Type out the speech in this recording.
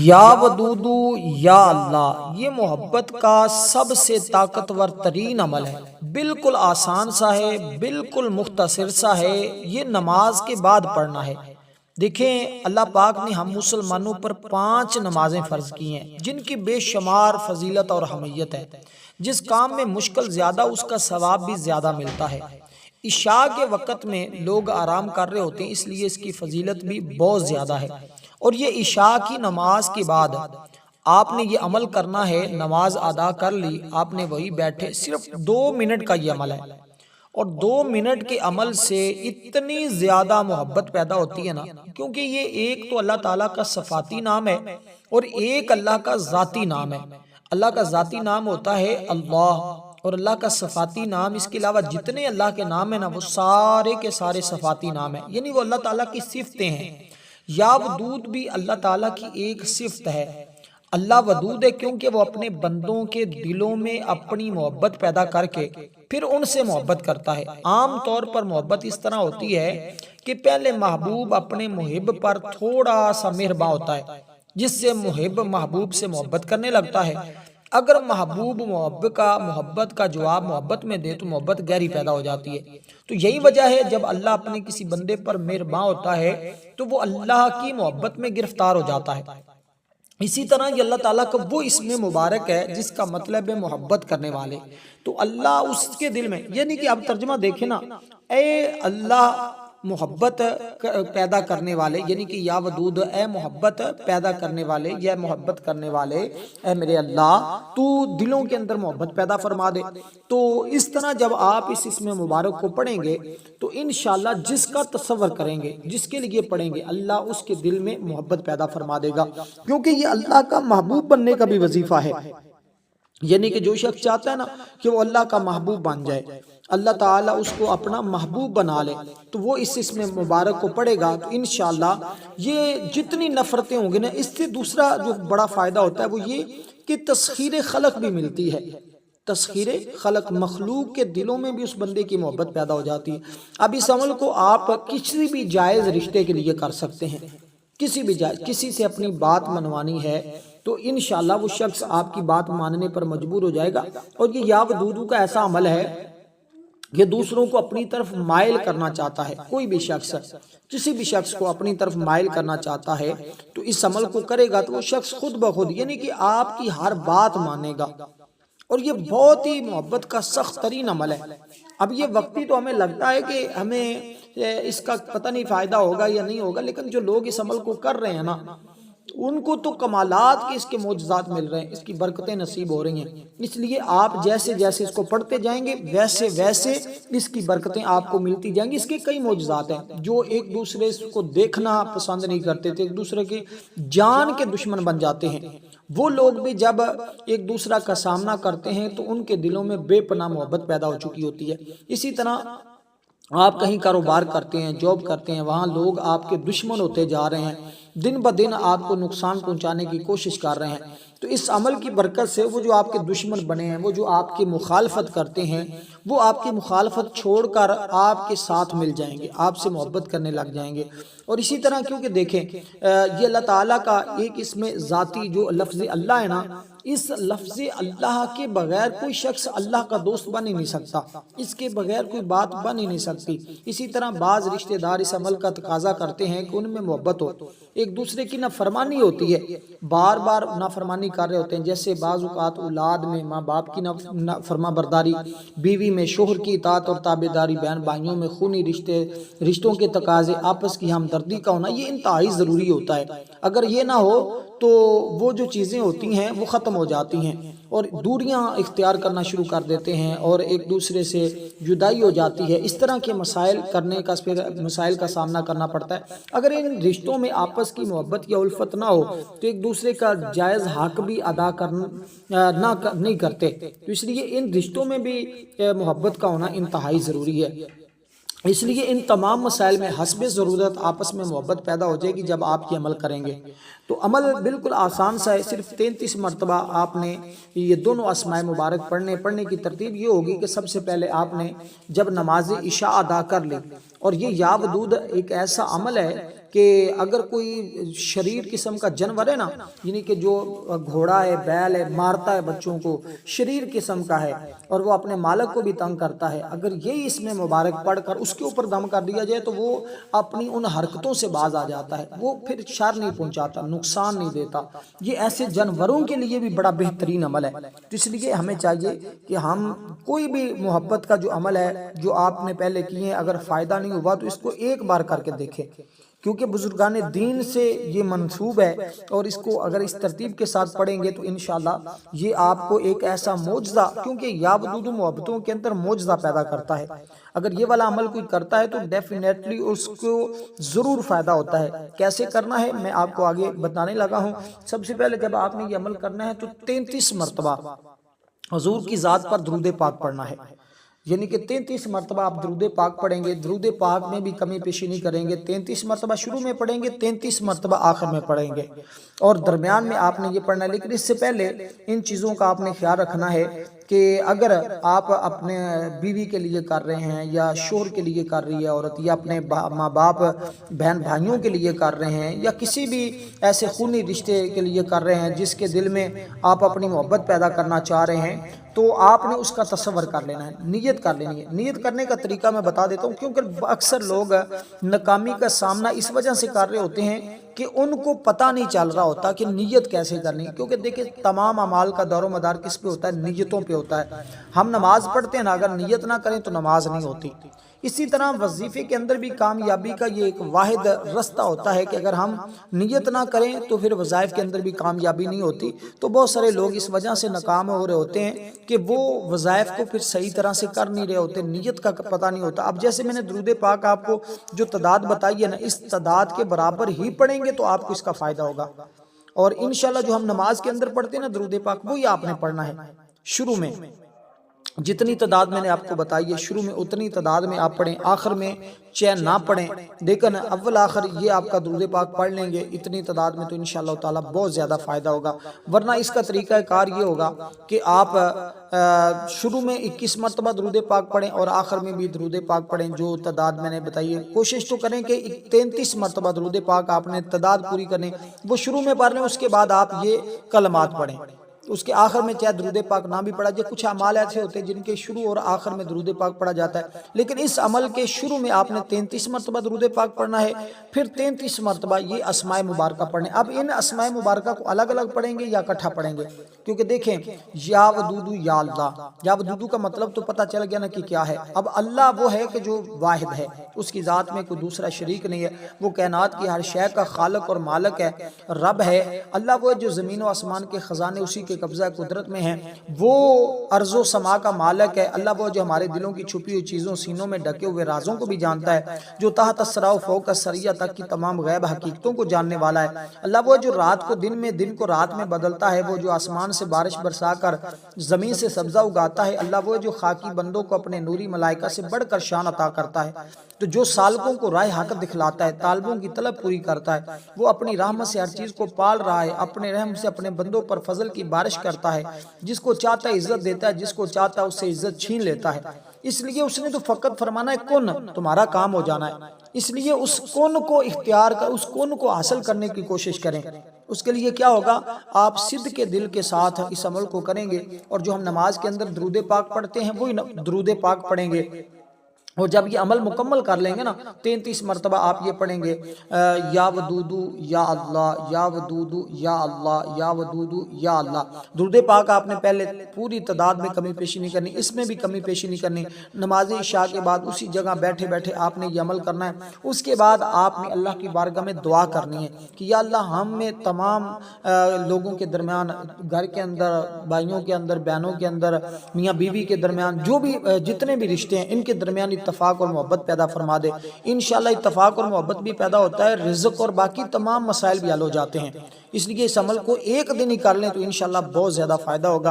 یا ودودو یا اللہ، یہ محبت کا سب سے طاقتور ترین عمل ہے۔ بالکل آسان سا ہے، بالکل مختصر سا ہے، یہ نماز کے بعد پڑھنا ہے۔ دیکھیں اللہ پاک نے ہم مسلمانوں پر 5 نمازیں فرض کی ہیں جن کی بے شمار فضیلت اور اہمیت ہے۔ جس کام میں مشکل زیادہ اس کا ثواب بھی زیادہ ملتا ہے۔ عشاء کے وقت میں لوگ آرام کر رہے ہوتے ہیں، اس لیے اس کی فضیلت بھی بہت زیادہ ہے۔ اور یہ عشاء کی نماز کے بعد آپ نے یہ عمل کرنا ہے، نماز ادا کر لی آپ نے، وہی بیٹھے، صرف 2 منٹ کا یہ عمل ہے۔ اور 2 منٹ کے عمل سے اتنی زیادہ محبت پیدا ہوتی ہے نا، کیونکہ یہ ایک تو اللہ تعالیٰ کا صفاتی نام ہے اور ایک اللہ کا ذاتی نام ہے۔ اللہ کا ذاتی نام ہوتا ہے اللہ، اور اللہ کا صفاتی نام، اس کے علاوہ جتنے اللہ کے نام ہیں نا، وہ سارے کے سارے صفاتی نام ہیں، یعنی وہ اللہ تعالیٰ کی صفتیں ہیں۔ یا ودود بھی اللہ تعالیٰ کی ایک صفت ہے۔ اللہ ودود ہے کیونکہ وہ اپنے بندوں کے دلوں میں اپنی محبت پیدا کر کے پھر ان سے محبت کرتا ہے۔ عام طور پر محبت اس طرح ہوتی ہے کہ پہلے محبوب اپنے محب پر تھوڑا سا مہرباں ہوتا ہے، جس سے محب محبوب سے محبت کرنے لگتا ہے۔ اگر محبوب محبت کا جواب محبت میں دے تو محبت گہری پیدا ہو جاتی ہے۔ تو یہی وجہ ہے جب اللہ اپنے کسی بندے پر مہرباں ہوتا ہے تو وہ اللہ کی محبت میں گرفتار ہو جاتا ہے۔ اسی طرح یہ اللہ تعالیٰ کا وہ اسم مبارک ہے جس کا مطلب ہے محبت کرنے والے۔ تو اللہ اس کے دل میں، یعنی کہ اب ترجمہ دیکھیں نا، اے اللہ محبت پیدا کرنے والے، یعنی کہ یا ودود، اے محبت پیدا کرنے والے، یا محبت کرنے والے، اے میرے اللہ تو دلوں کے اندر محبت پیدا فرما دے۔ تو اس طرح جب آپ اس اسم مبارک کو پڑھیں گے تو انشاءاللہ جس کا تصور کریں گے، جس کے لیے پڑھیں گے، اللہ اس کے دل میں محبت پیدا فرما دے گا، کیونکہ یہ اللہ کا محبوب بننے کا بھی وظیفہ ہے۔ یعنی کہ جو شخص چاہتا ہے نا کہ وہ اللہ کا محبوب بن جائے، اللہ تعالیٰ اس کو اپنا محبوب بنا لے، تو وہ اس اسم مبارک کو پڑھے گا تو انشاءاللہ یہ جتنی نفرتیں ہوں گی نا، اس سے دوسرا جو بڑا فائدہ ہوتا ہے وہ یہ کہ تسخیر خلق بھی ملتی ہے۔ تسخیر خلق، مخلوق کے دلوں میں بھی اس بندے کی محبت پیدا ہو جاتی ہے۔ اب اس عمل کو آپ کسی بھی جائز رشتے کے لیے کر سکتے ہیں، کسی بھی جائز، کسی سے اپنی بات منوانی ہے تو انشاءاللہ وہ شخص آپ کی بات ماننے پر مجبور ہو جائے گا۔ اور یہ یا ودودو کا ایسا عمل ہے یہ دوسروں کو اپنی طرف مائل کرنا چاہتا ہے۔ کوئی بھی شخص کسی بھی شخص کو اپنی طرف مائل کرنا چاہتا ہے تو اس عمل کو کرے گا تو وہ شخص خود بخود، یعنی کہ آپ کی ہر بات مانے گا۔ اور یہ بہت ہی محبت کا سخت ترین عمل ہے۔ اب یہ وقتی تو ہمیں لگتا ہے کہ ہمیں اس کا پتہ نہیں فائدہ ہوگا یا نہیں ہوگا، لیکن جو لوگ اس عمل کو کر رہے ہیں نا، ان کو تو کمالات کے اس کے معجزات مل رہے ہیں، اس کی برکتیں نصیب ہو رہی ہیں۔ اس لیے آپ جیسے جیسے اس کو پڑھتے جائیں گے ویسے ویسے اس کی برکتیں آپ کو ملتی جائیں گی۔ اس کے کئی معجزات ہیں۔ جو ایک دوسرے کو دیکھنا پسند نہیں کرتے تھے، ایک دوسرے کی جان کے دشمن بن جاتے ہیں، وہ لوگ بھی جب ایک دوسرا کا سامنا کرتے ہیں تو ان کے دلوں میں بے پناہ محبت پیدا ہو چکی ہوتی ہے۔ اسی طرح آپ کہیں کاروبار کرتے ہیں، جاب کرتے ہیں، وہاں لوگ آپ کے دشمن ہوتے جا رہے ہیں، دن بدن آپ کو نقصان پہنچانے کی کوشش کر رہے ہیں، تو اس عمل کی برکت سے وہ جو آپ کے دشمن بنے ہیں، وہ جو آپ کی مخالفت کرتے ہیں، وہ آپ کی مخالفت چھوڑ کر آپ کے ساتھ مل جائیں گے، آپ سے محبت کرنے لگ جائیں گے۔ اور اسی طرح کیونکہ دیکھیں یہ اللہ تعالیٰ کا ایک اسم ذاتی جو لفظ اللہ ہے نا، اس لفظ اللہ کے بغیر کوئی شخص اللہ کا دوست بن ہی نہیں سکتا، اس کے بغیر کوئی بات بن ہی نہیں سکتی۔ اسی طرح بعض رشتہ دار اس عمل کا تقاضا کرتے ہیں کہ ان میں محبت ہو، ایک دوسرے کی نافرمانی ہوتی ہے، بار بار نافرمانی کر رہے ہوتے ہیں، جیسے بعض اوقات اولاد میں ماں باپ کی فرما برداری، بیوی میں شوہر کی اطاعت اور تابعداری، بہن بھائیوں میں خونی رشتوں کے تقاضے، آپس کی ہمدردی کا ہونا، یہ انتہائی ضروری ہوتا ہے۔ اگر یہ نہ ہو تو وہ جو چیزیں ہوتی ہیں وہ ختم ہو جاتی ہیں اور دوریاں اختیار کرنا شروع کر دیتے ہیں اور ایک دوسرے سے جدائی ہو جاتی ہے۔ اس طرح کے مسائل کا سامنا کرنا پڑتا ہے۔ اگر ان رشتوں میں آپس کی محبت یا الفت نہ ہو تو ایک دوسرے کا جائز حق بھی ادا نہیں کرتے، تو اس لیے ان رشتوں میں بھی محبت کا ہونا انتہائی ضروری ہے۔ اس لیے ان تمام مسائل میں حسب ضرورت آپس میں محبت پیدا ہو جائے گی جب آپ یہ عمل کریں گے۔ تو عمل بالکل آسان سا ہے، صرف 33 مرتبہ آپ نے یہ دونوں اسماء مبارک پڑھنے کی ترتیب یہ ہوگی کہ سب سے پہلے آپ نے جب نماز عشاء ادا کر لی، اور یہ یا ودود ایک ایسا عمل ہے کہ اگر کوئی شریر قسم کا جانور ہے نا، یعنی کہ جو گھوڑا ہے، بیل ہے، مارتا ہے بچوں کو، شریر قسم کا ہے اور وہ اپنے مالک کو بھی تنگ کرتا ہے، اگر یہی اس میں مبارک پڑھ کر اس کے اوپر دم کر دیا جائے تو وہ اپنی ان حرکتوں سے باز آ جاتا ہے، وہ پھر شر نہیں پہنچاتا، نقصان نہیں دیتا۔ یہ ایسے جانوروں کے لیے بھی بڑا بہترین عمل ہے۔ تو اس لیے ہمیں چاہیے کہ ہم کوئی بھی محبت کا جو عمل ہے جو آپ نے پہلے کیے ہیں، اگر فائدہ نہیں ہوا تو اس کو ایک بار کر کے دیکھیں، کیونکہ بزرگان دین سے یہ منسوب ہے، اور اس کو اگر اس ترتیب کے ساتھ پڑھیں گے تو انشاءاللہ یہ آپ کو ایک ایسا معجزہ، کیونکہ یا ودود محبتوں کے اندر معجزہ پیدا کرتا ہے، اگر یہ والا عمل کوئی کرتا ہے تو ڈیفینیٹلی اس کو ضرور فائدہ ہوتا ہے۔ کیسے کرنا ہے میں آپ کو آگے بتانے لگا ہوں۔ سب سے پہلے جب آپ نے یہ عمل کرنا ہے تو 33 مرتبہ حضور کی ذات پر درود پاک پڑھنا ہے، یعنی کہ 33 مرتبہ آپ درود پاک پڑھیں گے، درود پاک میں بھی کمی پیشی نہیں کریں گے، 33 مرتبہ شروع میں پڑھیں گے، 33 مرتبہ آخر میں پڑھیں گے، اور درمیان میں آپ نے یہ پڑھنا ہے۔ لیکن اس سے پہلے ان چیزوں کا آپ نے خیال رکھنا ہے کہ اگر آپ اپنے بیوی کے لیے کر رہے ہیں یا شوہر کے لیے کر رہی ہے عورت، یا اپنے ماں باپ بہن بھائیوں کے لیے کر رہے ہیں، یا کسی بھی ایسے خونی رشتے کے لیے کر رہے ہیں جس کے دل میں آپ اپنی محبت پیدا کرنا چاہ رہے ہیں، تو آپ نے اس کا تصور کر لینا ہے، نیت کر لینی ہے۔ نیت کرنے کا طریقہ میں بتا دیتا ہوں، کیونکہ اکثر لوگ ناکامی کا سامنا اس وجہ سے کر رہے ہوتے ہیں کہ ان کو پتہ نہیں چل رہا ہوتا کہ نیت کیسے کرنی ہے، کیونکہ دیکھیں تمام اعمال کا دور و مدار کس پہ ہوتا ہے؟ نیتوں پہ ہوتا ہے۔ ہم نماز پڑھتے ہیں نا، اگر نیت نہ کریں تو نماز نہیں ہوتی۔ اسی طرح وظیفے کے اندر بھی کامیابی کا یہ ایک واحد رستہ ہوتا ہے کہ اگر ہم نیت نہ کریں تو پھر وظائف کے اندر بھی کامیابی نہیں ہوتی۔ تو بہت سارے لوگ اس وجہ سے ناکام ہو رہے ہوتے ہیں کہ وہ وظائف کو پھر صحیح طرح سے کر نہیں رہے ہوتے، نیت کا پتہ نہیں ہوتا۔ اب جیسے میں نے درود پاک آپ کو جو تعداد بتائی ہے نا، اس تعداد کے برابر ہی پڑھیں گے تو آپ کو اس کا فائدہ ہوگا، اور انشاءاللہ جو ہم نماز کے اندر پڑھتے ہیں نا درود پاک، وہی آپ نے پڑھنا ہے۔ شروع میں جتنی تعداد میں نے آپ کو بتائی ہے، شروع میں اتنی تعداد میں آپ پڑھیں، آخر میں چین نہ پڑھیں۔ دیکھیں اول آخر یہ آپ کا درود پاک پڑھ لیں گے اتنی تعداد میں تو انشاءاللہ تعالیٰ بہت زیادہ فائدہ ہوگا۔ ورنہ اس کا طریقہ کار یہ ہوگا کہ آپ شروع میں 21 مرتبہ درود پاک پڑھیں اور آخر میں بھی درود پاک پڑھیں جو تعداد میں نے بتائی ہے۔ کوشش تو کریں کہ 33 مرتبہ درود پاک آپ نے تعداد پوری کریں، وہ شروع میں پڑھ لیں، اس کے بعد آپ یہ کلمات پڑھیں، اس کے آخر میں چاہے درود پاک نہ بھی پڑھا جائے۔ کچھ اعمال ایسے ہوتے ہیں جن کے شروع اور آخر میں درود پاک پڑھا جاتا ہے، لیکن اس عمل کے شروع میں آپ نے 33 مرتبہ درود پاک پڑھنا ہے، پھر 33 مرتبہ یہ اسماء مبارکہ پڑھنے۔ اب ان اسماء مبارکہ کو الگ الگ پڑھیں گے یا اکٹھا پڑھیں گے؟ کیونکہ دیکھیں یا ودودو یا اللہ، یا ودودو کا مطلب تو پتہ چل گیا نا کہ کیا ہے۔ اب اللہ وہ ہے کہ جو واحد ہے، اس کی ذات میں کوئی دوسرا شریک نہیں ہے، وہ کائنات کی ہر شے کا خالق اور مالک ہے، رب ہے۔ اللہ وہ ہے جو زمین و آسمان کے خزانے اسی کے قبضہ قدرت میں ہیں، وہ ارض و سما کا مالک ہے۔ اللہ وہ جو ہمارے دلوں کی چھپی ہوئی چیزوں، سینوں میں ڈھکے ہوئے رازوں کو بھی جانتا ہے، جو تحت الثری و فوق الثری تک کی تمام غیب حقیقتوں کو جاننے والا ہے۔ اللہ وہ جو رات کو دن میں، دن کو رات میں بدلتا ہے، وہ جو آسمان سے بارش برسا کر زمین سے سبزہ اگاتا ہے۔ اللہ وہ جو خاکی بندوں کو اپنے نوری ملائکہ سے بڑھ کر شان عطا کرتا ہے، تو جو سالکوں کو راہ حق دکھلاتا ہے، طالبوں کی طلب پوری کرتا ہے، وہ اپنی رحمت سے ہر چیز کو پال رہا ہے، اپنے رحم سے اپنے بندوں پر فضل کی بارش کرتا ہے، جس کو چاہتا ہے عزت دیتا ہے، جس کو چاہتا ہے اس سے عزت چھین لیتا ہے۔ اس لیے اس نے تو فقط فرمانا ہے کن، تمہارا کام ہو جانا ہے۔ اس لیے اس کن کو اختیار کر، اس کن کو حاصل کرنے کی کوشش کریں۔ اس کے لیے کیا ہوگا؟ آپ صدق کے دل کے ساتھ اس عمل کو کریں گے، اور جو ہم نماز کے اندر درود پاک پڑھتے ہیں وہی درود پاک پڑھیں گے۔ اور جب یہ عمل مکمل کر لیں گے نا، 33 مرتبہ آپ یہ پڑھیں گے یا ودودو یا اللہ، یا ودودو یا اللہ، یا ودودو یا اللہ۔ درود پاک آپ نے پہلے پوری تعداد میں کمی پیشی نہیں کرنی، اس میں بھی کمی پیشی نہیں کرنی۔ نماز عشاء کے بعد اسی جگہ بیٹھے بیٹھے آپ نے یہ عمل کرنا ہے۔ اس کے بعد آپ نے اللہ کی بارگاہ میں دعا کرنی ہے کہ یا اللہ ہم میں تمام لوگوں کے درمیان، گھر کے اندر، بھائیوں کے اندر، بہنوں کے اندر، میاں بیوی کے درمیان، جو بھی جتنے بھی رشتے ہیں ان کے درمیان اتفاق اور محبت پیدا فرما دے۔ انشاءاللہ اتفاق اور محبت بھی پیدا ہوتا ہے، رزق اور باقی تمام مسائل بھی حل ہو جاتے ہیں۔ اس لیے اس عمل کو ایک دن ہی کر لیں تو انشاءاللہ بہت زیادہ فائدہ ہوگا۔